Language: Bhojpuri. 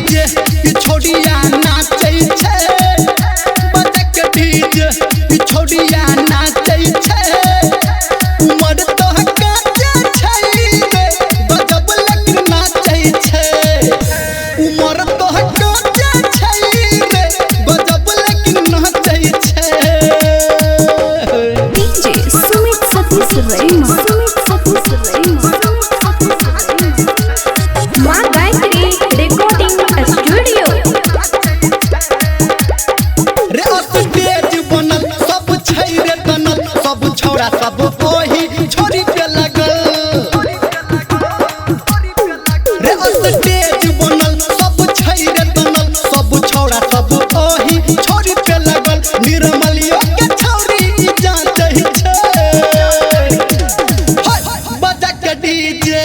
डीजे ई छोड़िया नाचै छै बजा के डीजे ई छोड़िया नाचै छै उमर तो काचे छै रे गजब लेकिन नाचै छै उमर तो काचे छै रे गजब लेकिन नाचै छै डीजे सुमित सतीश रैमा मां गायत्री रिकॉर्डिंग स्टूडियो रे स्टेज बनल सब छै रे बनल सब छौड़ा सब ओही छोरी पे लगल रे स्टेज बनल सब छै रे बनल सब छौड़ा सब ओही छोरी पे लगल निर्मलियो के छौरी जांचै छै बजा के डीजे